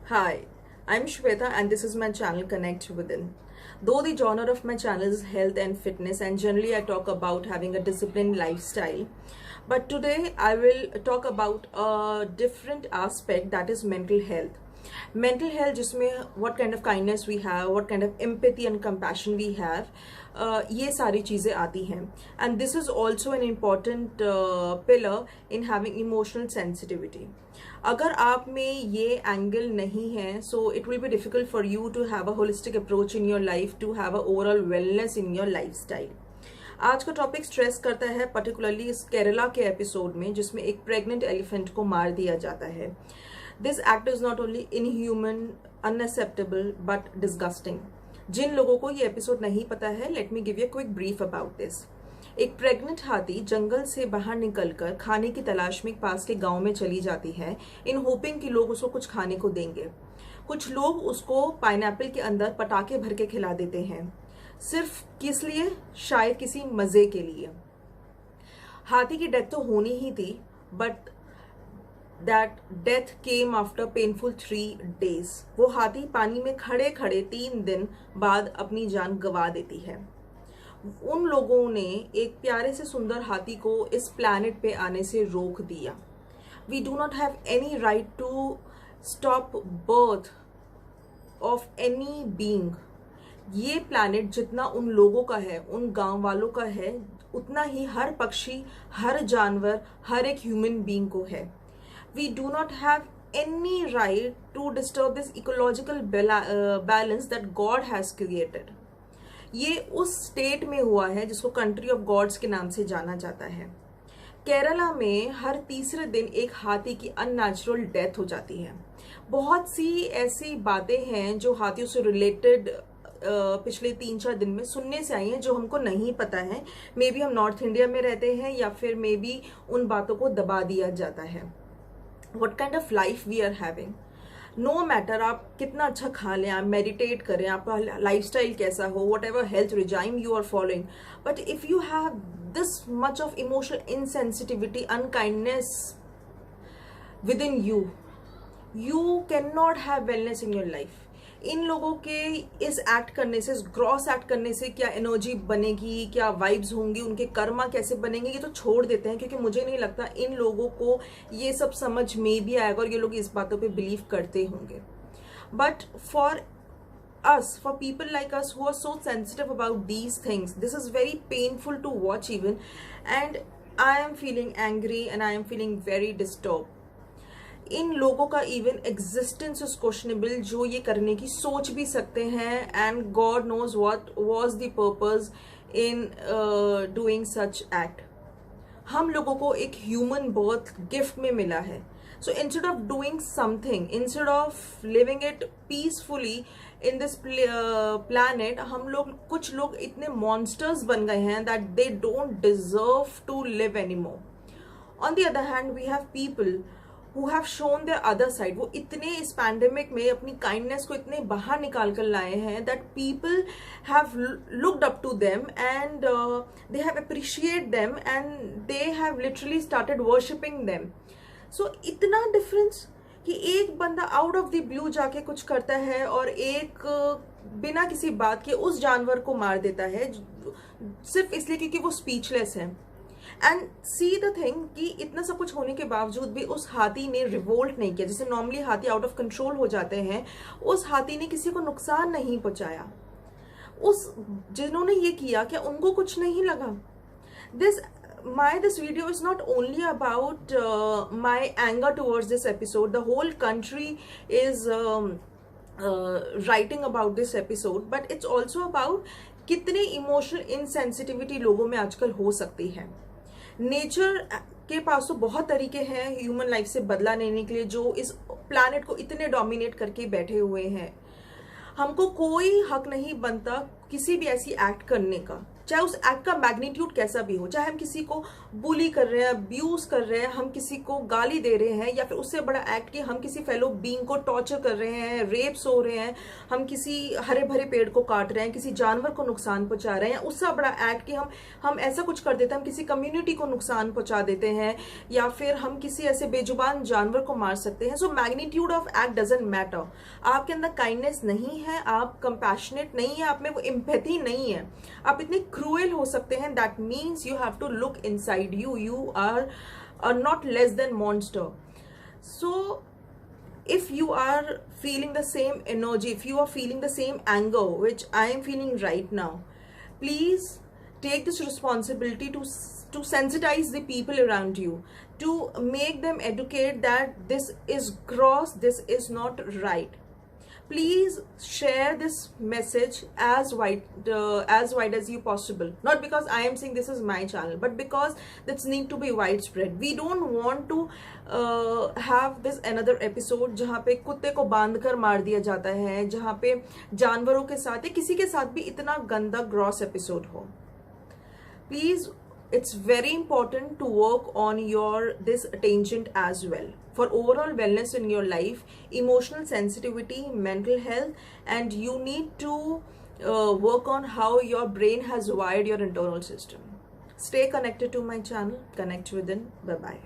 Hi, I'm Shweta and this is my channel Connect Within. Though the genre of my channel is health and fitness, and generally I talk about having a disciplined lifestyle, but today I will talk about a different aspect, that is mental health. Mental health जिसमें what kind of kindness we have, what kind of empathy and compassion we have, ये सारी चीज़ें आती हैं. And this is also an important pillar in having emotional sensitivity. अगर आप में ये एंगल नहीं है, so it will be difficult for you to have a holistic approach in your life, to have a overall wellness in your lifestyle. आज का topic stress करता है पर्टिकुलरली इस केरला के एपिसोड में, जिसमें एक प्रेग्नेंट एलिफेंट को मार दिया जाता है. This act is not only inhuman, unacceptable but disgusting. जिन लोगों को ये एपिसोड नहीं पता है, let me give you quick brief about this. एक प्रेग्नेंट हाथी जंगल से बाहर निकलकर खाने की तलाश में पास के गांव में चली जाती है, इन होपिंग कि लोग उसको कुछ खाने को देंगे. कुछ लोग उसको पाइनएप्पल के अंदर पटाखे भर के खिला देते हैं, सिर्फ किस लिए? शायद किसी मजे के लिए. हाथी की डेथ तो होनी ही थी, but that death came after painful 3 days. वो हाथी पानी में खड़े खड़े 3 दिन बाद अपनी जान गंवा देती है. उन लोगों ने एक प्यारे से सुंदर हाथी को इस प्लैनेट पे आने से रोक दिया. We do not have any right to stop birth of any being. ये प्लैनेट जितना उन लोगों का है, उन गांव वालों का है, उतना ही हर पक्षी, हर जानवर, हर एक ह्यूमन बीइंग को है. We do not have any right to disturb this ecological balance that God has created. ये उस स्टेट में हुआ है जिसको कंट्री ऑफ गॉड्स के नाम से जाना जाता है. केरला में हर तीसरे दिन एक हाथी की अननेचुरल डेथ हो जाती है. बहुत सी ऐसी बातें हैं जो हाथियों से रिलेटेड पिछले 3-4 दिन में सुनने से आई हैं, जो हमको नहीं पता है. मे बी हम नॉर्थ इंडिया में रहते हैं, या फिर मे बी उन बातों को दबा दिया जाता है. What kind of life we are having, no matter आप कितना अच्छा खा लें, आप मेडिटेट करें, आपका लाइफस्टाइल कैसा हो, whatever health regime you are following, but if you have this much of emotional insensitivity, unkindness within you, you can not have wellness in your life. इन लोगों के इस एक्ट करने से, इस ग्रॉस एक्ट करने से क्या एनर्जी बनेगी, क्या वाइब्स होंगी, उनके कर्मा कैसे बनेंगे, ये तो छोड़ देते हैं, क्योंकि मुझे नहीं लगता इन लोगों को ये सब समझ में भी आएगा और ये लोग इस बातों पे बिलीव करते होंगे. But for us, for people like us who are so sensitive about these things, this is very painful to watch even, and I am feeling angry and I am feeling very disturbed. इन लोगों का even existence is questionable, जो ये करने की सोच भी सकते हैं, and God knows what was the purpose in doing such act. हम लोगों को एक ह्यूमन बर्थ गिफ्ट में मिला है. So instead of doing something, instead of living it peacefully in this planet, हम लोग, कुछ लोग इतने मॉन्स्टर्स बन गए हैं that they don't deserve to live anymore. On the other hand we have people who have shown their other side. वो इतने इस पैंडेमिक में अपनी काइंडनेस को इतने बाहर निकाल कर लाए हैं that people have looked up to them and they have appreciated them and they have literally started worshipping them. So इतना डिफरेंस कि एक बंदा आउट ऑफ द ब्लू जाके कुछ करता है और एक बिना किसी बात के उस जानवर को मार देता है, सिर्फ इसलिए क्योंकि वो स्पीचलेस है. एंड सी द थिंग कि इतना सब कुछ होने के बावजूद भी उस हाथी ने रिवोल्ट नहीं किया. जैसे नॉर्मली हाथी आउट ऑफ कंट्रोल हो जाते हैं, उस हाथी ने किसी को नुकसान नहीं पहुंचाया. उस जिन्होंने ये किया, क्या उनको कुछ नहीं लगा? This video is not only about my anger towards this episode. The whole country is writing about this episode, but it's also about कितने इमोशनल इनसेंसिटिविटी लोगों में आजकल हो सकती है. नेचर के पास तो बहुत तरीके हैं ह्यूमन लाइफ से बदला लेने के लिए, जो इस प्लैनेट को इतने डोमिनेट करके बैठे हुए हैं. हमको कोई हक नहीं बनता किसी भी ऐसी एक्ट करने का. चाहे उस एक्ट का मैग्नीट्यूड कैसा भी हो, चाहे हम किसी को बुली कर रहे हैं, अब्यूज कर रहे हैं, हम किसी को गाली दे रहे हैं, या फिर उससे बड़ा एक्ट कि हम किसी फेलो बीइंग को टॉर्चर कर रहे हैं, रेप्स हो रहे हैं, हम किसी हरे भरे पेड़ को काट रहे हैं, किसी जानवर को नुकसान पहुंचा रहे हैं, उससे बड़ा एक्ट कि हम ऐसा कुछ कर देते हैं, हम किसी कम्युनिटी को नुकसान पहुंचा देते हैं, या फिर हम किसी ऐसे बेजुबान जानवर को मार सकते हैं. So magnitude of act doesn't matter. आपके अंदर काइंडनेस नहीं है, आप कंपैशनेट नहीं है, आप में वो एम्पैथी नहीं है, आप इतने क्रूएल हो सकते हैं. That means you have to look inside you. You are not less than monster. So if you are feeling the same energy, if you are feeling the same anger which I am feeling right now, please take this responsibility to sensitize the people around you, to make them educate that this is gross, this is not right. Please share this message as wide as you possible. Not because I am saying this is my channel, but because this need to be widespread. We don't want to have this another episode जहाँ पे कुत्ते को बांध कर मार दिया जाता है, जहाँ पे जानवरों के साथ या किसी के साथ भी इतना गंदा ग्रॉस एपिसोड हो. Please, it's very important to work on your this tangent as well for overall wellness in your life, emotional sensitivity, mental health, and you need to work on how your brain has wired your internal system. Stay connected to my channel. Connect within. Bye bye.